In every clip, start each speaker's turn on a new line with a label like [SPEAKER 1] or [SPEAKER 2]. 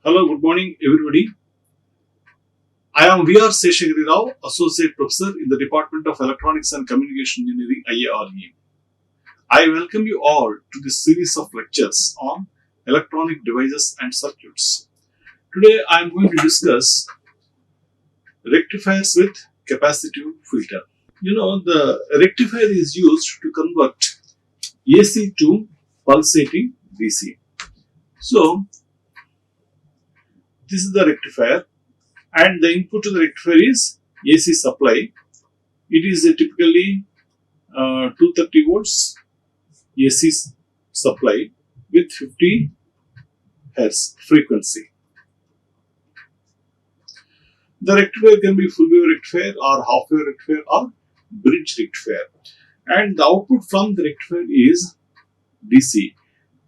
[SPEAKER 1] Hello, good morning, everybody. I am VR Seshagiri Rao, Associate Professor in the Department of Electronics and Communication Engineering, IARE. I welcome you all to this series of lectures on electronic devices and circuits. Today, I am going to discuss rectifiers with capacitive filter. The rectifier is used to convert AC to pulsating DC. So, this is the rectifier, and the input to the rectifier is AC supply. It is a typically 230 volts AC supply with 50 Hz frequency. The rectifier can be full wave rectifier or half wave rectifier or bridge rectifier, and the output from the rectifier is DC,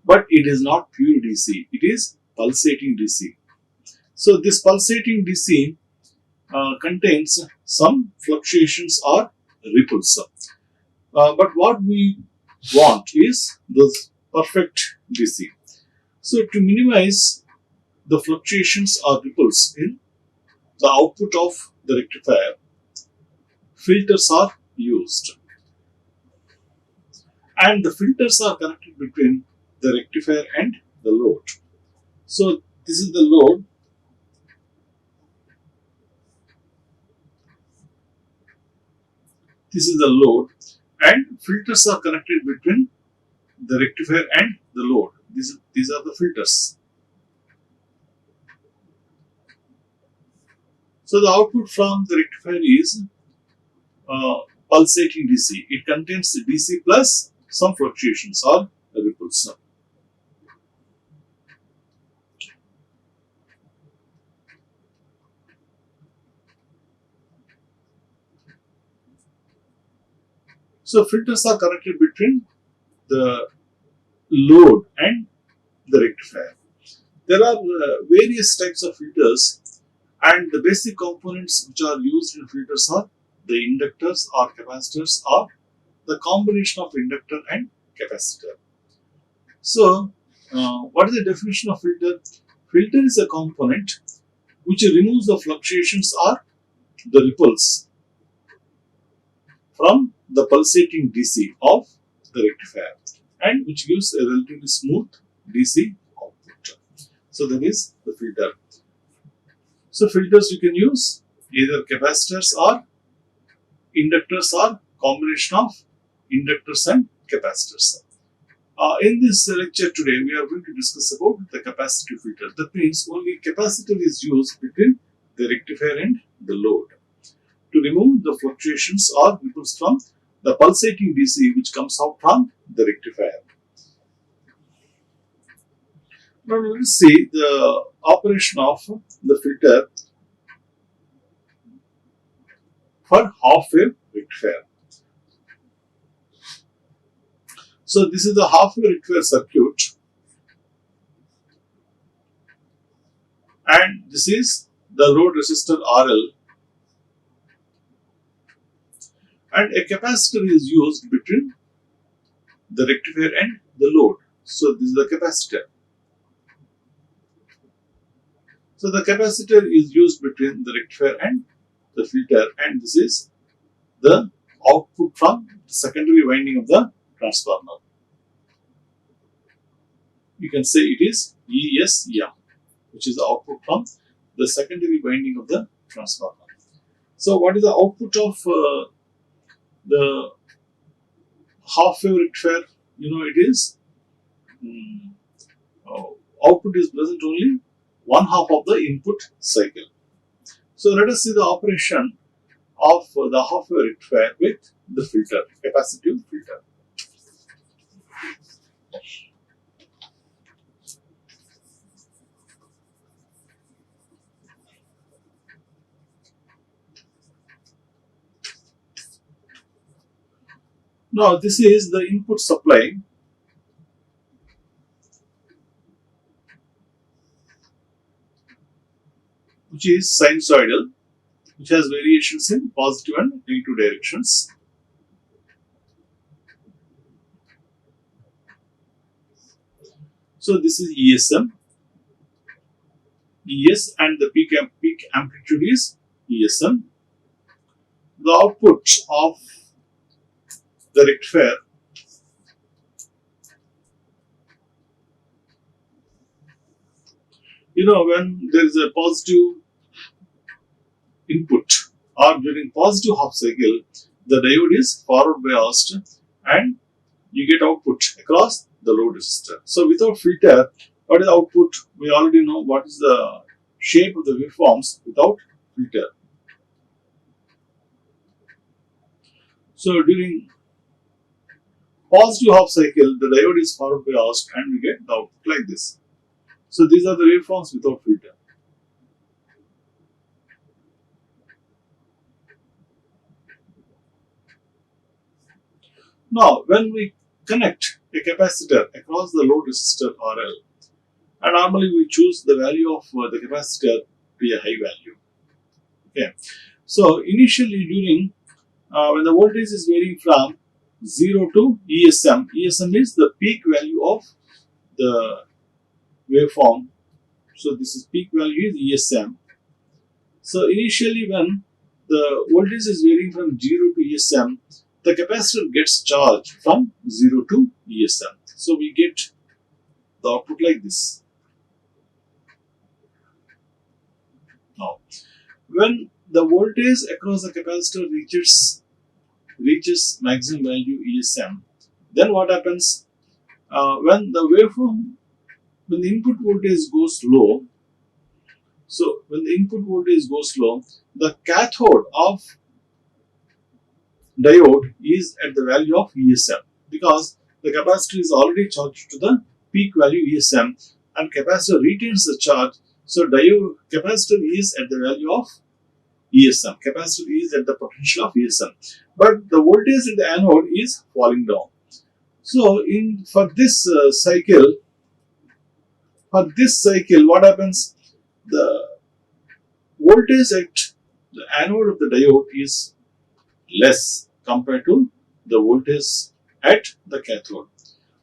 [SPEAKER 1] but it is not pure DC, it is pulsating DC. So this pulsating DC contains some fluctuations or ripples. But what we want is the perfect DC. So to minimize the fluctuations or ripples in the output of the rectifier, filters are used. And the filters are connected between the rectifier and the load. So this is the load. This is the load, and filters are connected between the rectifier and the load. These are the filters. So the output from the rectifier is pulsating DC. It contains the DC plus some fluctuations or ripples. So filters are connected between the load and the rectifier. There are various types of filters, and the basic components which are used in filters are the inductors or capacitors or the combination of inductor and capacitor. So, what is the definition of filter? Filter is a component which removes the fluctuations or the ripples from the pulsating DC of the rectifier, and which gives a relatively smooth DC output. So that is the filter. So filters you can use either capacitors or inductors or combination of inductors and capacitors. In this lecture today, we are going to discuss about the capacitive filter. That means only capacitor is used between the rectifier and the load to remove the fluctuations or ripples from the pulsating DC which comes out from the rectifier. Now let us see the operation of the filter for half wave rectifier. So this is the half wave rectifier circuit, and this is the load resistor RL, and a capacitor is used between the rectifier and the load. So this is the capacitor. So the capacitor is used between the rectifier and the filter, and this is the output from the secondary winding of the transformer. You can say it is ESM, which is the output from the secondary winding of the transformer. So what is the output of the half wave rectifier? It is output is present only one half of the input cycle. So let us see the operation of the half wave rectifier with the filter, capacitive filter. Now this is the input supply, which is sinusoidal, which has variations in positive and negative directions. So this is ESM, ES and the peak amplitude is ESM. The output of the rectifier when there is a positive input or during positive half cycle, the diode is forward biased and you get output across the load resistor. So without filter, what is the output? We already know what is the shape of the waveforms without filter. So during positive half cycle, the diode is forward biased and we get the output like this. So these are the waveforms without filter. Now, when we connect a capacitor across the load resistor RL, and normally we choose the value of the capacitor to a high value. Okay. So initially during when the voltage is varying from 0 to ESM, ESM is the peak value of the waveform. So this is peak value is ESM. So initially when the voltage is varying from 0 to ESM, the capacitor gets charged from 0 to ESM. So we get the output like this. Now, when the voltage across the capacitor reaches maximum value ESM, then what happens? When the input voltage goes low, so when the input voltage goes low, the cathode of diode is at the value of ESM because the capacitor is already charged to the peak value ESM and capacitor retains the charge. So capacitor is at the value of ESM. Capacitor is at the potential of ESM, but the voltage in the anode is falling down. So for this cycle, what happens? The voltage at the anode of the diode is less compared to the voltage at the cathode.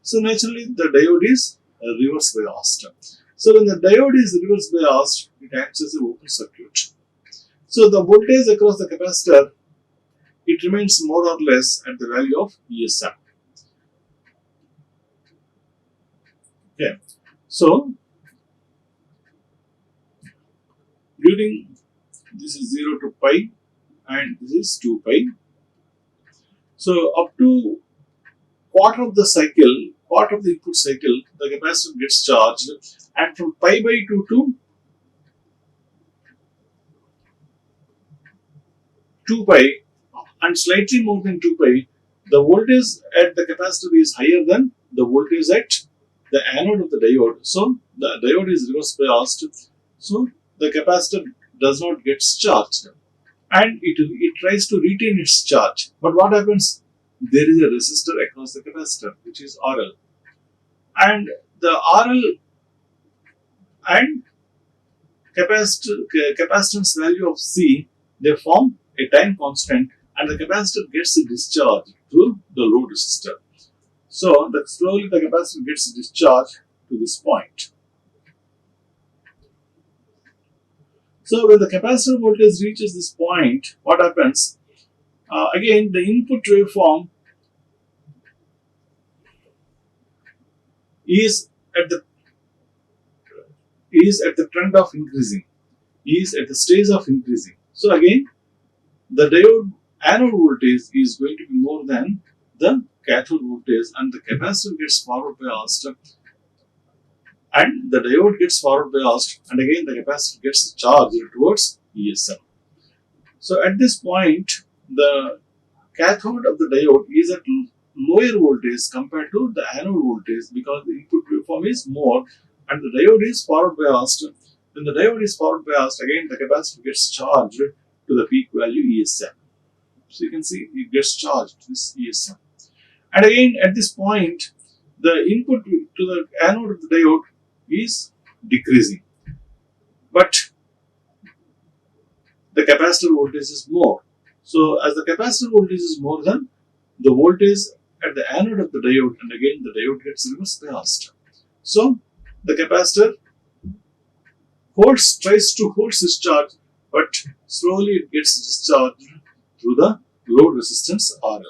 [SPEAKER 1] So naturally the diode is reverse biased. So when the diode is reverse biased, it acts as an open circuit. So the voltage across the capacitor, it remains more or less at the value of ESM. Okay. So during this is 0 to pi and this is 2 pi. So up to quarter of the input cycle, the capacitor gets charged, and from pi by 2 to 2 pi and slightly more than 2 pi, the voltage at the capacitor is higher than the voltage at the anode of the diode. So the diode is reverse biased, so the capacitor does not get charged and it tries to retain its charge. But what happens? There is a resistor across the capacitor which is RL, and the RL and capacitance value of C, they form a time constant and the capacitor gets discharged through the load resistor. So slowly the capacitor gets discharged to this point. So when the capacitor voltage reaches this point, what happens? Again, the input waveform is at the trend of increasing, is at the stage of increasing. So again, the diode anode voltage is going to be more than the cathode voltage, and the capacitor gets forward biased, and the diode gets forward biased, and again the capacitor gets charged towards ESM. So at this point, the cathode of the diode is at lower voltage compared to the anode voltage because the input waveform is more and the diode is forward biased. When the diode is forward biased, again the capacitor gets charged to the peak value ESM. So you can see it gets charged to this ESM. And again at this point, the input to the anode of the diode is decreasing, but the capacitor voltage is more. So as the capacitor voltage is more than the voltage at the anode of the diode, and again the diode gets reverse biased. So the capacitor tries to hold its charge, but slowly it gets discharged through the load resistance RL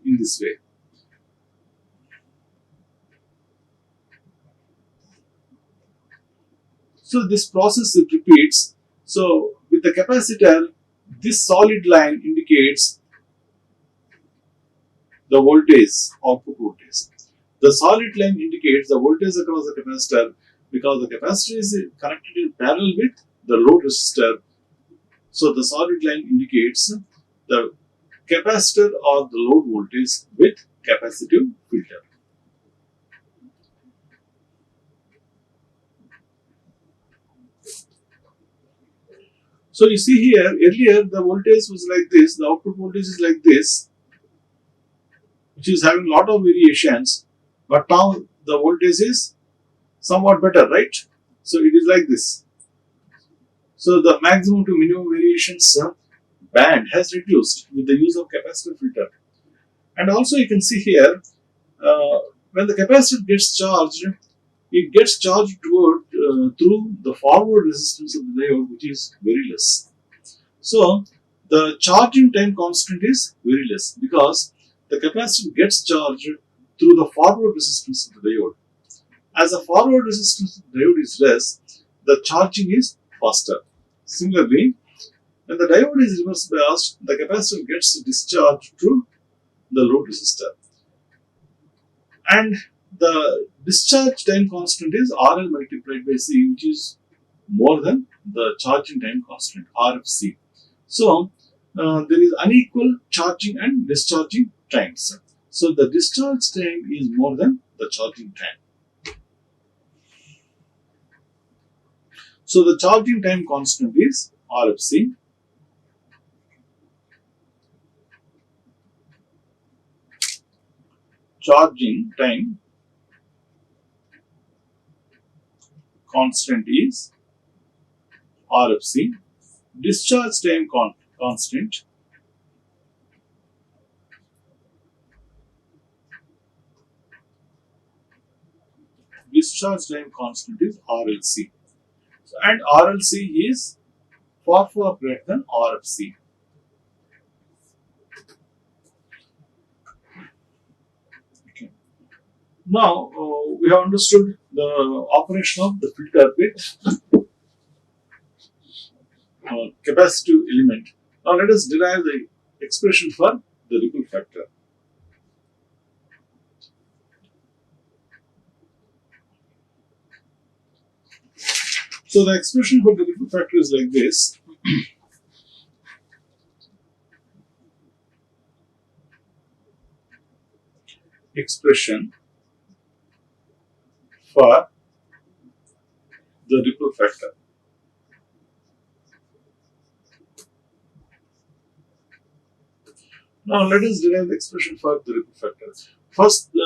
[SPEAKER 1] in this way. So this process it repeats. So with the capacitor, this solid line indicates the voltage, output voltage. The solid line indicates the voltage across the capacitor because the capacitor is connected in parallel with the load resistor. So the solid line indicates the capacitor or the load voltage with capacitive filter. So you see here, earlier the voltage was like this, the output voltage is like this, which is having lot of variations, but now the voltage is somewhat better, right? So it is like this. So the maximum to minimum variations band has reduced with the use of capacitor filter. And also you can see here, when the capacitor gets charged, it gets charged through the forward resistance of the diode, which is very less. So the charging time constant is very less because the capacitor gets charged through the forward resistance of the diode. As the forward resistance of the diode is less, the charging is faster. Similarly, when the diode is reverse biased, the capacitor gets discharged through the load resistor. And the discharge time constant is RL multiplied by C, which is more than the charging time constant, RFC. So, there is unequal charging and discharging times. So, the discharge time is more than the charging time. So, the charging time constant is RFC. Charging time constant is RFC. Discharge time constant is RLC. And RLC is far greater than RFC. Okay. Now we have understood the operation of the filter with capacitive element. Now let us derive the expression for the ripple factor. So the expression for the ripple factor is like this. Expression for the ripple factor. Now let us derive the expression for the ripple factor. First, we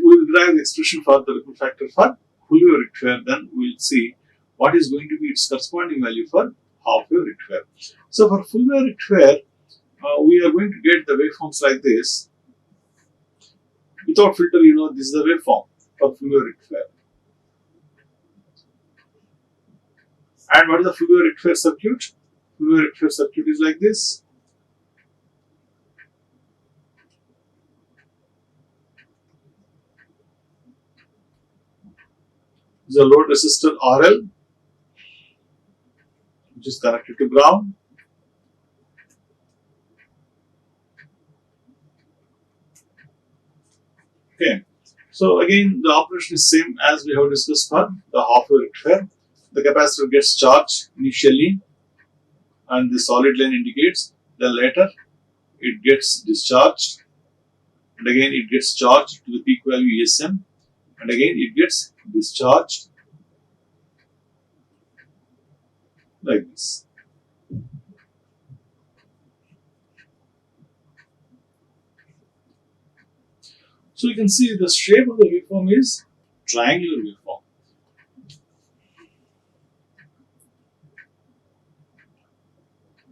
[SPEAKER 1] will derive the expression for the ripple factor for full wave rectifier. Then we will see what is going to be its corresponding value for half wave rectifier. So for full wave rectifier, we are going to get the waveforms like this. Without filter, this is the waveform for full wave rectifier. And what is the full wave rectifier circuit? Full wave rectifier circuit is like this. The load resistor RL, which is connected to ground. Okay, so again the operation is same as we have discussed for the half wave rectifier. The capacitor gets charged initially, and the solid line indicates. Then later it gets discharged, and again it gets charged to the peak value ESM, and again it gets discharged like this. So you can see the shape of the waveform is triangular waveform.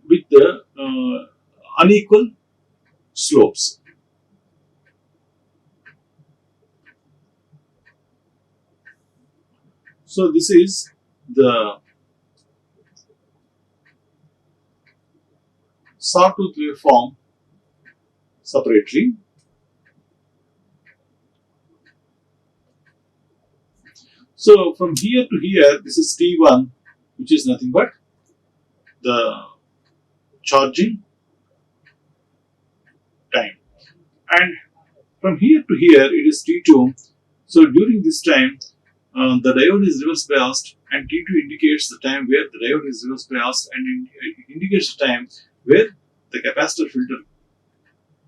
[SPEAKER 1] With the unequal slopes. So this is the sawtooth waveform separately. So from here to here, this is T1, which is nothing but the charging time. And from here to here, it is T2. So during this time, the diode is reverse biased, and T2 indicates the time where the diode is reverse biased, and it indicates the time where the capacitor filter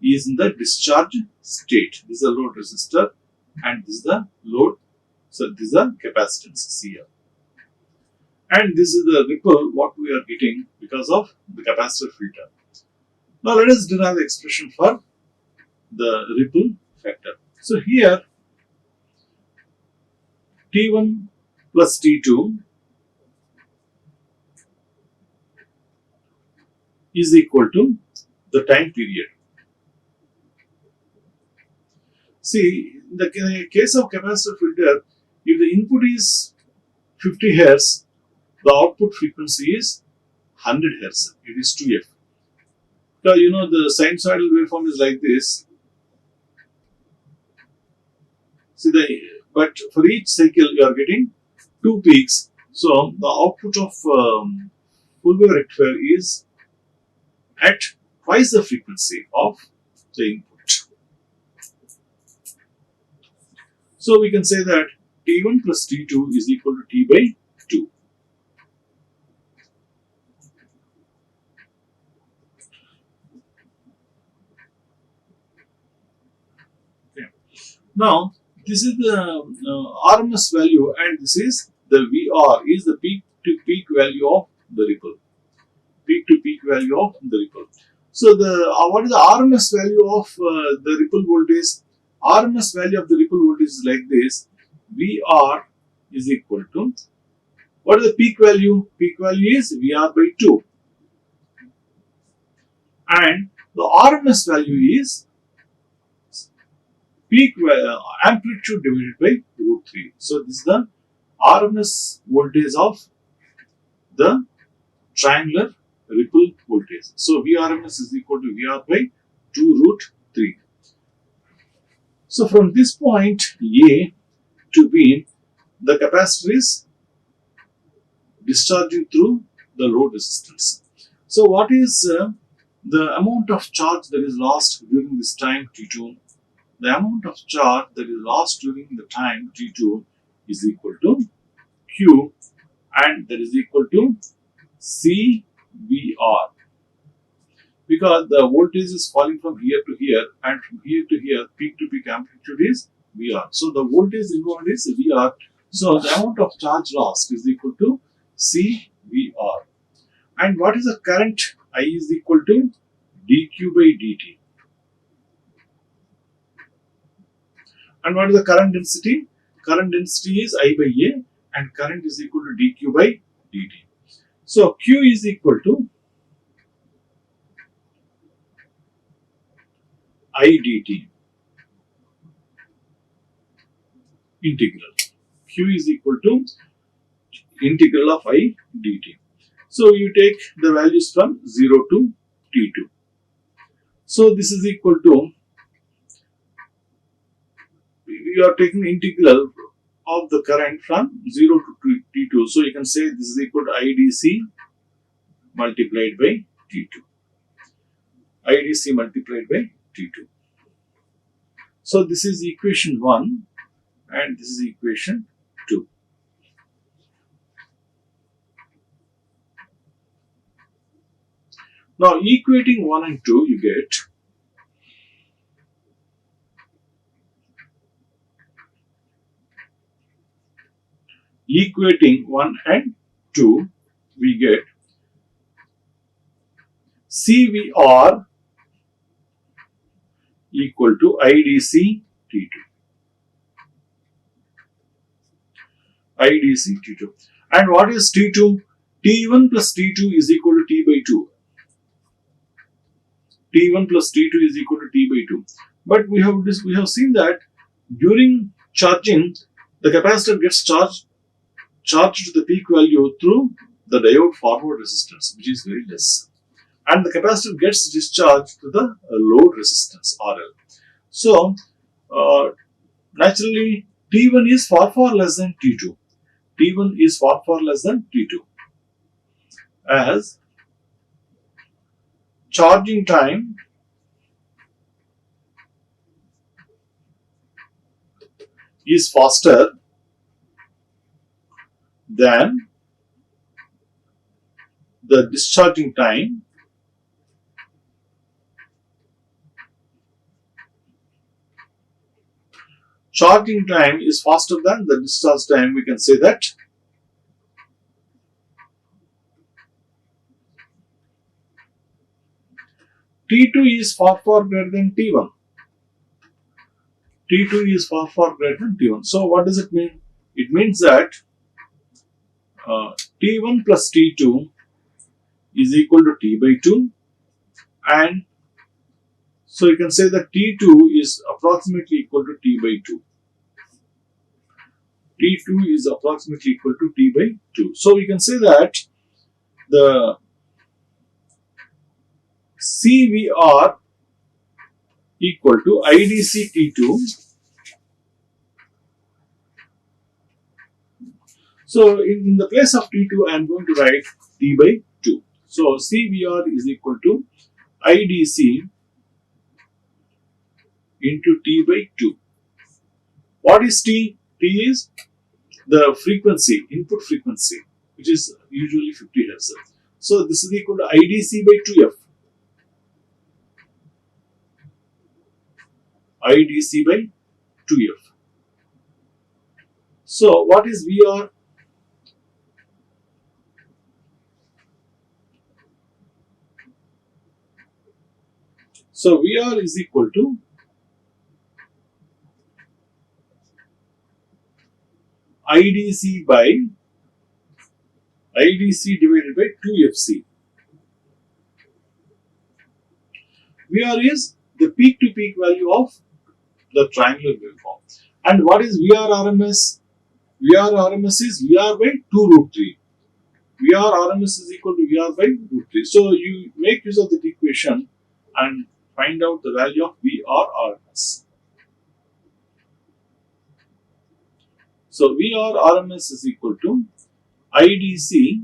[SPEAKER 1] is in the discharge state. This is the load resistor, and this is the load. So this is the capacitance here. And this is the ripple what we are getting because of the capacitor filter. Now let us derive the expression for the ripple factor. So here T1 plus T2 is equal to the time period. See, in the case of capacitor filter, if the input is 50 Hz, the output frequency is 100 Hz. It is 2f. Now, you know, the sinusoidal waveform is like this. See, but for each cycle you are getting 2 peaks. So the output of full wave rectifier is at twice the frequency of the input. So we can say that T1 plus T2 is equal to T by 2. Okay. Now, this is the RMS value, and this is the VR, is the peak to peak value of the ripple. Peak to peak value of the ripple. So what is the RMS value of the ripple voltage? RMS value of the ripple voltage is like this. VR is equal to, what is the peak value? Peak value is VR by 2. And the RMS value is peak amplitude divided by root 3. So this is the RMS voltage of the triangular ripple voltage. So VRMS is equal to VR by 2 root 3. So from this point A to B, the capacitor is discharging through the load resistance. So what is the amount of charge that is lost during this time T2? The amount of charge that is lost during the time T2 is equal to Q, and that is equal to CVR, because the voltage is falling from here to here, and from here to here peak to peak amplitude is VR. So the voltage involved is VR. So the amount of charge lost is equal to CVR. And what is the current? I is equal to dq by dt. And what is the current density? Current density is I by A, and current is equal to dq by dt. So Q is equal to I dt integral. Q is equal to integral of I dt. So you take the values from 0 to T2. So this is equal to, you are taking the integral of the current from 0 to T2. So you can say this is equal to IDC multiplied by T2. IDC multiplied by T2. So this is equation 1, and this is equation 2. Now equating 1 and 2, you get equating 1 and 2, we get CVR equal to IDC T2. IDC T2. And what is T2? T1 plus T2 is equal to T by 2. T1 plus T2 is equal to T by 2. But we have seen that during charging, the capacitor gets charged to the peak value through the diode forward resistance, which is very less. and the capacitor gets discharged to the load resistance RL. So, naturally, T1 is far less than T2. T1 is far less than T2, as charging time is faster than the discharging time is faster than the discharge time. We can say that T2 is far greater than T1. T2 is far greater than T1. So what does it mean? It means that T1 plus T2 is equal to T by 2, and so you can say that T2 is approximately equal to T by 2. T2 is approximately equal to T by 2. So you can say that the CVR equal to IDC T2. So in the place of T2, I am going to write T by 2. So CVR is equal to IDC into T by 2. What is T? T is the frequency, input frequency, which is usually 50 Hz. So this is equal to IDC by 2F. IDC by 2F. So what is VR? So VR is equal to IDC divided by 2FC. VR is the peak to peak value of the triangular waveform. And what is VR RMS? VR RMS is VR by 2 root 3. VR RMS is equal to VR by root 3. So you make use of that equation and find out the value of VR RMS. So VR RMS is equal to IDC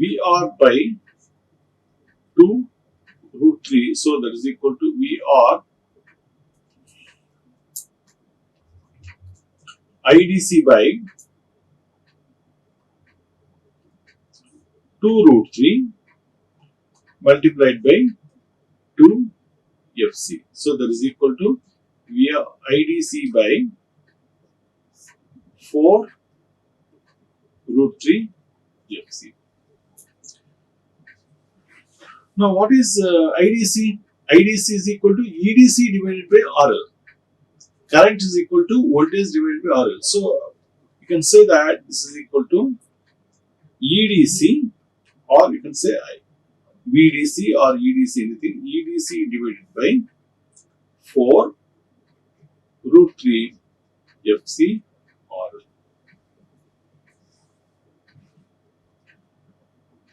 [SPEAKER 1] VR by 2 root 3. So that is equal to VR IDC by 2 root 3 multiplied by 2 FC. So that is equal to VR IDC by 4 root 3 FC. Now what is IDC? IDC is equal to EDC divided by RL. Current is equal to voltage divided by RL. So you can say that this is equal to EDC, or you can say VDC or EDC, anything. EDC divided by 4 root 3 FC RL.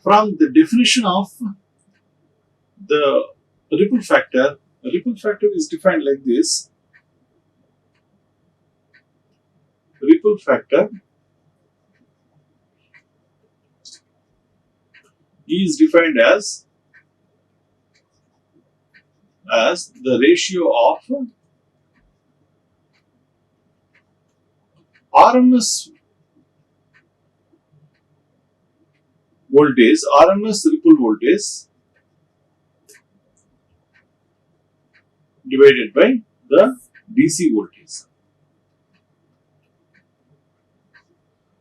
[SPEAKER 1] From the definition of the ripple factor is defined like this. Ripple factor is defined as the ratio of RMS voltage, RMS ripple voltage divided by the DC voltage.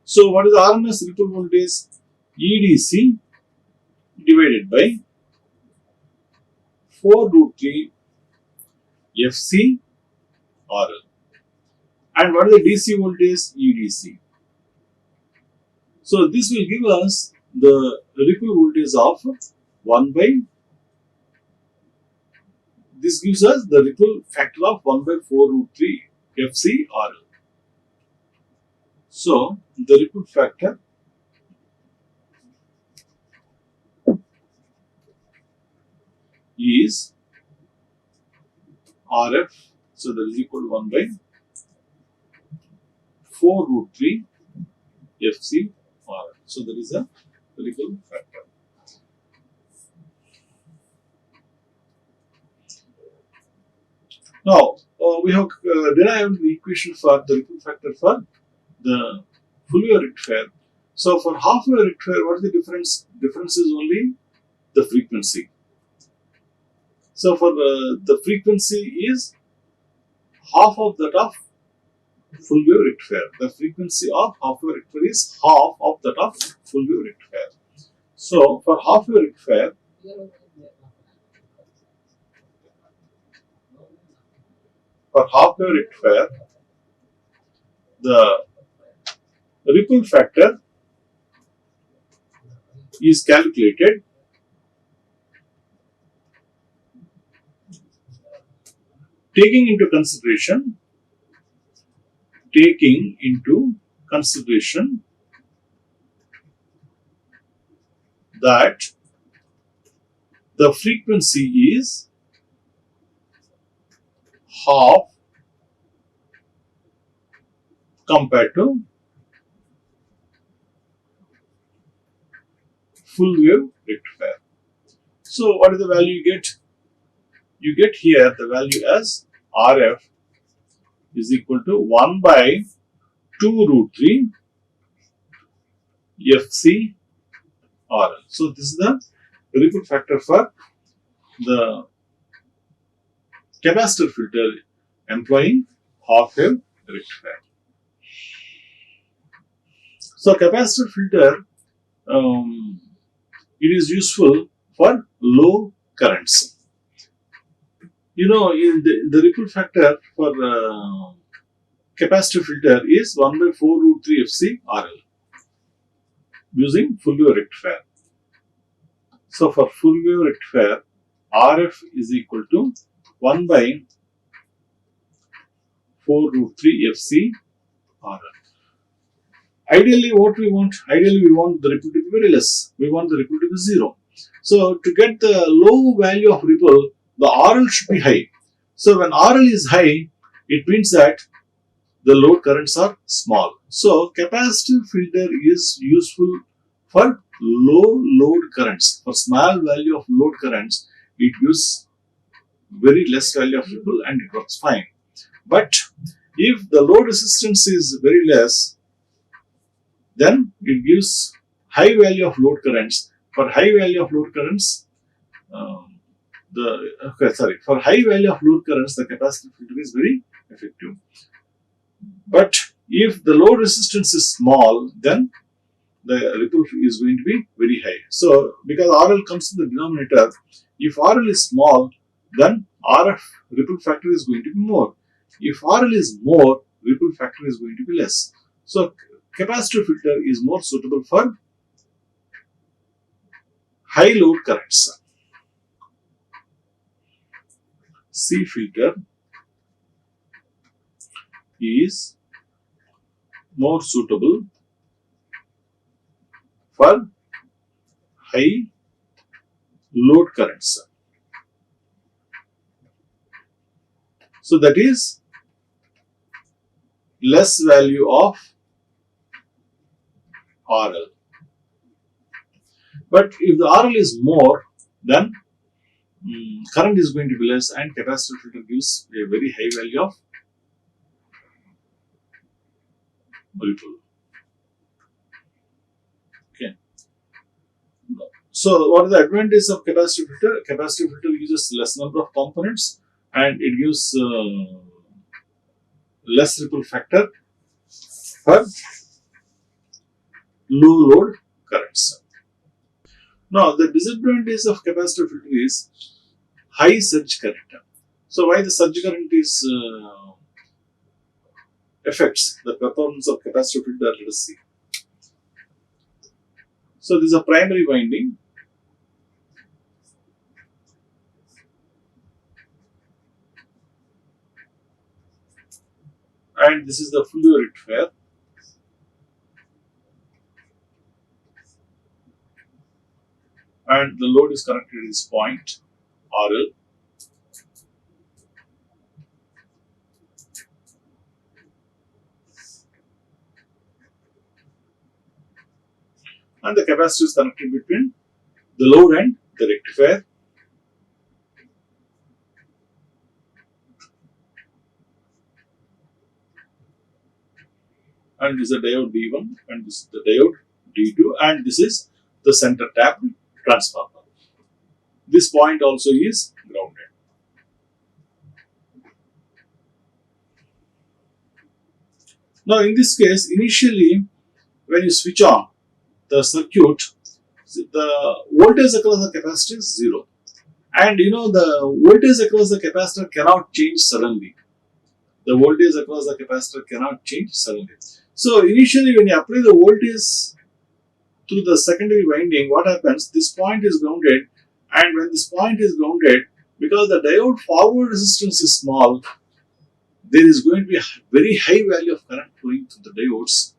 [SPEAKER 1] So what is RMS ripple voltage? EDC divided by 4 root 3 FC RL. And what is the DC voltage? EDC. So this will give us the ripple voltage of 1 by, this gives us the ripple factor of 1 by 4 root 3 FC RL. So the ripple factor is RF. So that is equal to 1 by 4 root 3 FC RF. So that is a ripple factor. Now we have derived the equation for the ripple factor for the full wave rectifier. So for half wave rectifier, what is the difference? Difference is only the frequency. So for the frequency is half of that of full wave rectifier. The frequency of half wave rectifier is half of that of full wave rectifier. So for half wave rectifier, the ripple factor is calculated taking into consideration that the frequency is half compared to full wave rectifier. So what is the value you get? You get here the value as RF is equal to 1 by 2 root 3 FC RL. So this is the ripple factor for the capacitor filter employing half wave rectifier. So capacitor filter, it is useful for low currents. You know, in the ripple factor for capacitor filter is 1 by 4 root 3 FC RL using full wave rectifier. So for full wave rectifier, RF is equal to 1 by 4 root 3 FC RL. Ideally, what we want? Ideally, we want the ripple to be very less. We want the ripple to be 0. So to get the low value of ripple, the RL should be high. So when RL is high, it means that the load currents are small. So capacitive filter is useful for low load currents. For small value of load currents, it gives very less value of ripple and it works fine. But if the load resistance is very less, then it gives high value of load currents. For high value of load currents, for high value of load currents, the capacitive filter is very effective. But if the load resistance is small, then the ripple is going to be very high. So because RL comes in the denominator, if RL is small, then RF ripple factor is going to be more. If RL is more, ripple factor is going to be less. So capacitor filter is more suitable for high load currents. C filter is more suitable for high load currents. So that is less value of RL. But if the RL is more, then current is going to be less and capacitor filter gives a very high value of ripple. Okay. So what is the advantage of capacitor filter? Capacitor filter uses less number of components and it gives less ripple factor for low load currents. Now the disadvantage of capacitor filter is high surge current. So why the surge current is affects the performance of capacitor filter, let us see. So this is a primary winding. And this is the full wave rectifier. and the load is connected to this point RL. And the capacitor is connected between the load and the rectifier. And this is the diode D1 and this is the diode D2 and this is the center tap transformer. This point also is grounded. Now in this case, initially when you switch on the circuit, the voltage across the capacitor is 0. And you know the voltage across the capacitor cannot change suddenly. The voltage across the capacitor cannot change suddenly. So initially when you apply the voltage through the secondary winding, what happens? This point is grounded, and when this point is grounded, because the diode forward resistance is small, there is going to be a very high value of current flowing through the diodes,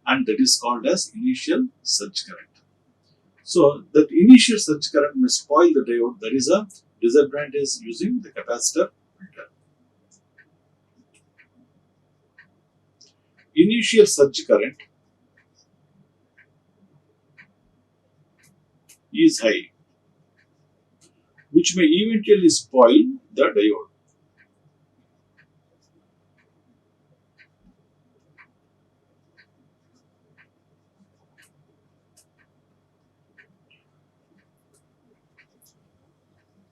[SPEAKER 1] and that is called as initial surge current. So that initial surge current may spoil the diode. That is a disadvantage using the capacitor filter. Initial surge current is high, which may eventually spoil the diode.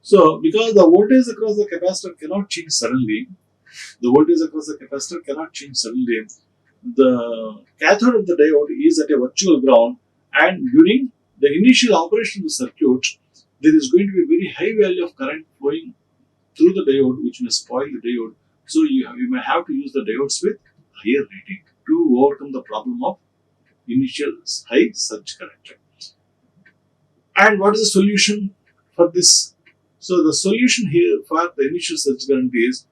[SPEAKER 1] So, because the voltage across the capacitor cannot change suddenly, the cathode of the diode is at a virtual ground, and during the initial operation of the circuit, there is going to be a very high value of current flowing through the diode, which may spoil the diode. So you may have to use the diodes with higher rating to overcome the problem of initial high surge current. And what is the solution for this? So the solution here for the initial surge current is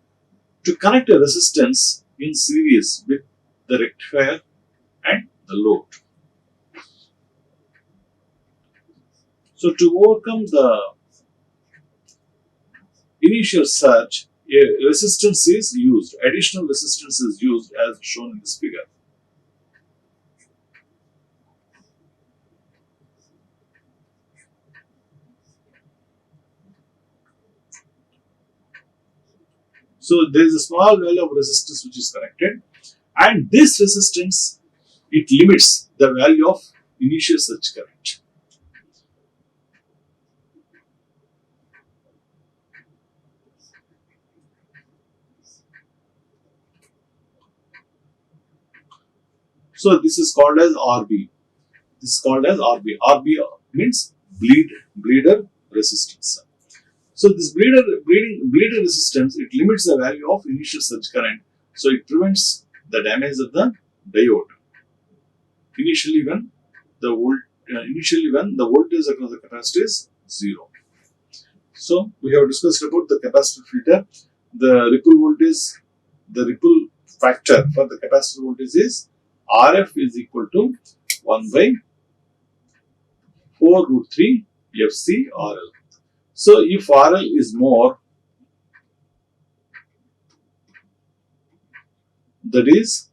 [SPEAKER 1] to connect a resistance in series with the rectifier and the load. So to overcome the initial surge, a resistance is used, additional resistance is used as shown in this figure. So there is a small value of resistance which is connected, and this resistance, it limits the value of initial surge current. So this is called as RB. RB means bleeder resistance. So this bleeder resistance, it limits the value of initial surge current. So it prevents the damage of the diode. Initially when the voltage across the capacitor is 0. So we have discussed about the capacitor filter. The ripple factor for the capacitor voltage is RF is equal to 1 by 4 root 3 FC RL. So if RL is more, that is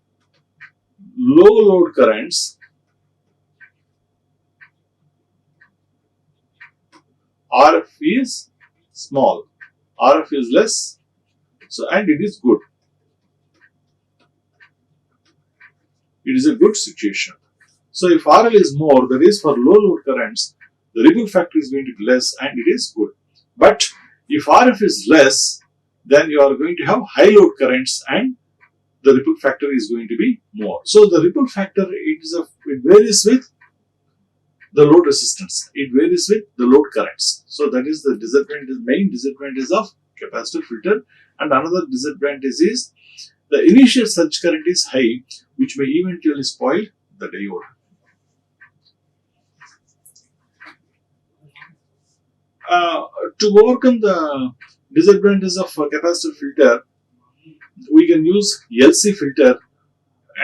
[SPEAKER 1] low load currents, RF is small, RF is less, so and it is good. It is a good situation. So if RL is more, that is for low load currents, the ripple factor is going to be less and it is good. But if RF is less, then you are going to have high load currents and the ripple factor is going to be more. So the ripple factor, it varies with the load resistance. It varies with the load currents. So that is the main disadvantage of capacitor filter. And another disadvantage is the initial surge current is high, which may eventually spoil the diode. To overcome the disadvantages of capacitor filter, we can use LC filter,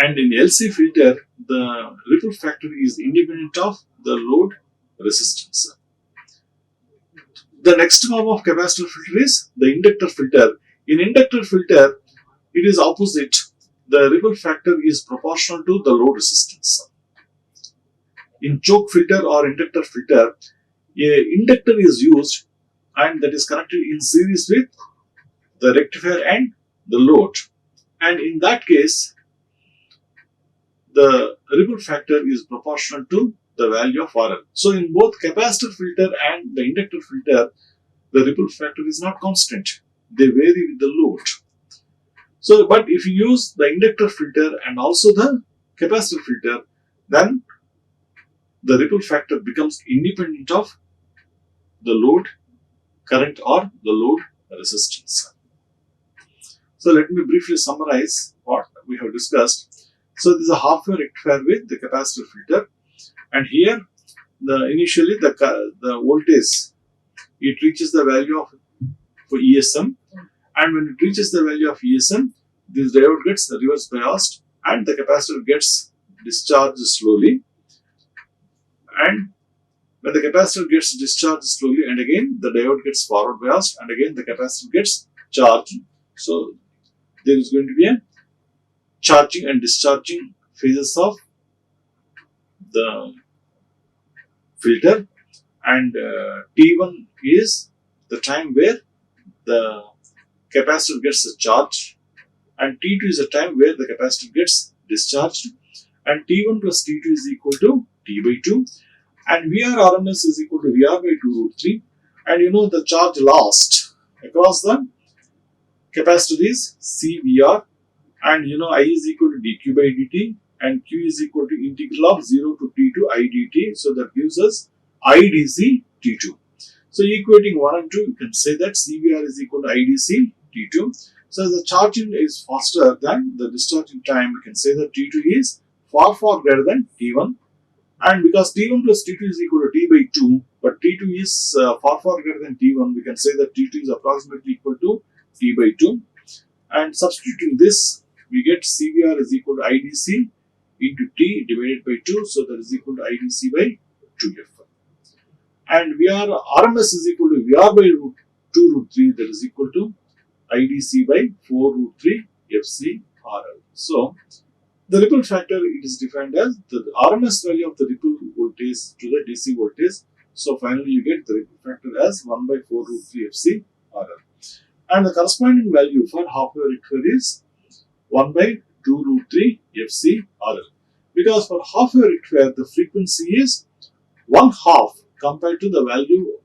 [SPEAKER 1] and in LC filter, the ripple factor is independent of the load resistance. The next form of capacitor filter is the inductor filter. In inductor filter, it is opposite. The ripple factor is proportional to the load resistance. In choke filter or inductor filter, a inductor is used and that is connected in series with the rectifier and the load. And in that case, the ripple factor is proportional to the value of RL. So in both capacitor filter and the inductor filter, the ripple factor is not constant. They vary with the load. So, but if you use the inductor filter and also the capacitor filter, then the ripple factor becomes independent of the load current or the load resistance. So let me briefly summarize what we have discussed. So this is a half-wave rectifier with the capacitor filter, and here initially the voltage, it reaches the value of for ESM, and when it reaches the value of ESM, this diode gets reverse biased and the capacitor gets discharged slowly, and when the capacitor gets discharged slowly and again the diode gets forward biased and again the capacitor gets charged. So there is going to be a charging and discharging phases of the filter, and T1 is the time where the capacitor gets charged, and T2 is the time where the capacitor gets discharged, and T1 plus T2 is equal to T by 2, and VR RMS is equal to VR by 2 root 3, and you know the charge lost across the capacitor is CVR, and you know I is equal to dq by dt and q is equal to integral of 0 to t to I dt, so that gives us IDC T2. So equating 1 and 2, you can say that CVR is equal to IDC T2. So the charging is faster than the discharging time, we can say that T2 is far greater than T1, and because T1 plus T2 is equal to T by 2, but T2 is far greater than T1, we can say that T2 is approximately equal to T by 2, and substituting this, we get CVR is equal to IDC into T divided by 2, so that is equal to IDC by 2F. And RMS is equal to VR by 2 root 3, that is equal to IDC by 4 root 3 FC RL. So the ripple factor, it is defined as the RMS value of the ripple voltage to the DC voltage. So finally you get the ripple factor as 1 by 4 root 3 FC RL. And the corresponding value for half-wave rectifier is 1 by 2 root 3 FC RL. Because for half-wave rectifier, the frequency is 1/2 compared to the value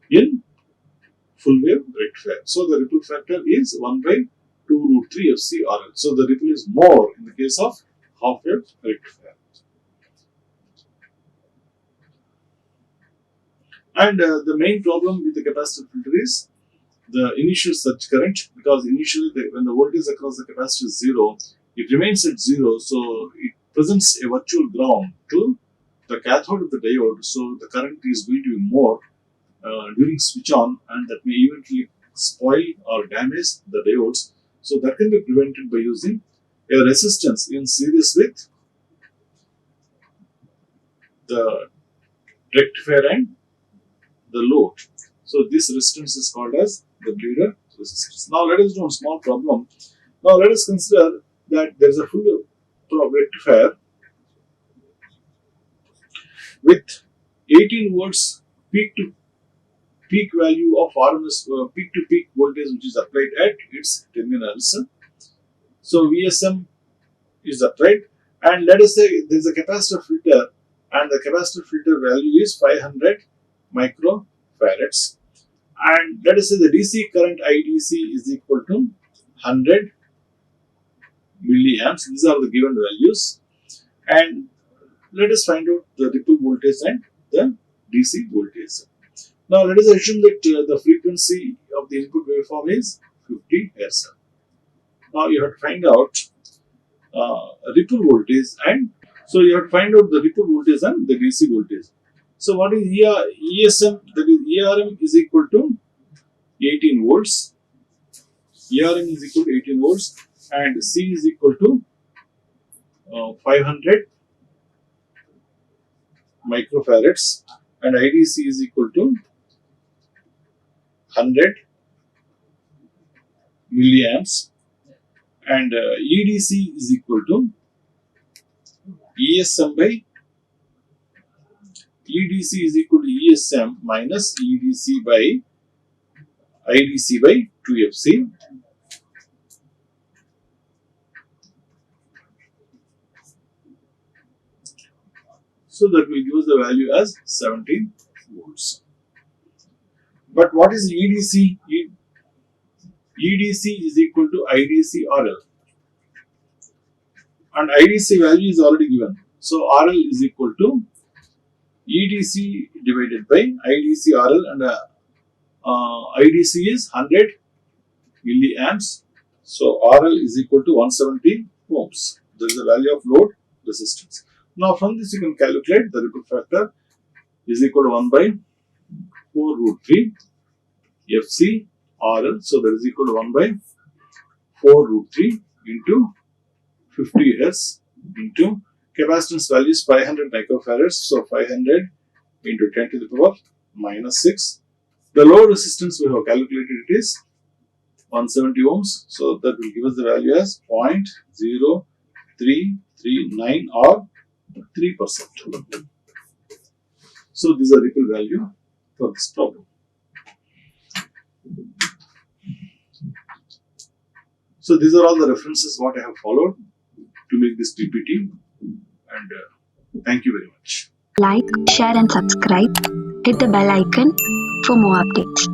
[SPEAKER 1] in full-wave rectifier. So the ripple factor is 1 by 2 root 3 FC RL. So the ripple is more in the case of half-wave rectifier. And the main problem with the capacitor filter is the initial surge current, because initially when the voltage across the capacitor is 0, it remains at 0, so it presents a virtual ground to the cathode of the diode, so the current is going to be more during switch on, and that may eventually spoil or damage the diodes. So that can be prevented by using a resistance in series with the rectifier and the load. So this resistance is called as the bleeder resistance. Now let us do a small problem. Now let us consider that there is a full rectifier with 18 volts peak to peak value of RMS peak to peak voltage which is applied at its terminals. So VSM is applied, and let us say there is a capacitor filter, and the capacitor filter value is 500 microfarads, and let us say the DC current IDC is equal to 100 milliamps. These are the given values, and let us find out the ripple voltage and the DC voltage. Now let us assume that the frequency of the input waveform is 50 Hz. Now you have to find out ripple voltage, and so you have to find out the ripple voltage and the DC voltage. So what is ESM? That is ERM is equal to 18 volts. ERM is equal to 18 volts, and C is equal to 500 microfarads, and IDC is equal to 100 milliamps, and EDC is equal to ESM by EDC is equal to ESM minus EDC by IDC by 2FC. So that will give us the value as 17 volts. But what is EDC? EDC is equal to IDC RL. And IDC value is already given. So RL is equal to EDC divided by IDC RL, and IDC is 100 milliamps. So RL is equal to 170 ohms. That is the value of load resistance. Now from this you can calculate the ripple factor is equal to 1 by 4 root 3 FC RL. So that is equal to 1 by 4 root 3 into 50 Hz into capacitance value is 500 microfarads. So 500 into 10 to the power minus 6. The load resistance we have calculated it is 170 ohms. So that will give us the value as 0.0339 or 3%. So this is a ripple value for this problem. So these are all the references what I have followed to make this PPT, and thank you very much.
[SPEAKER 2] Like, share and subscribe. Hit the bell icon for more updates.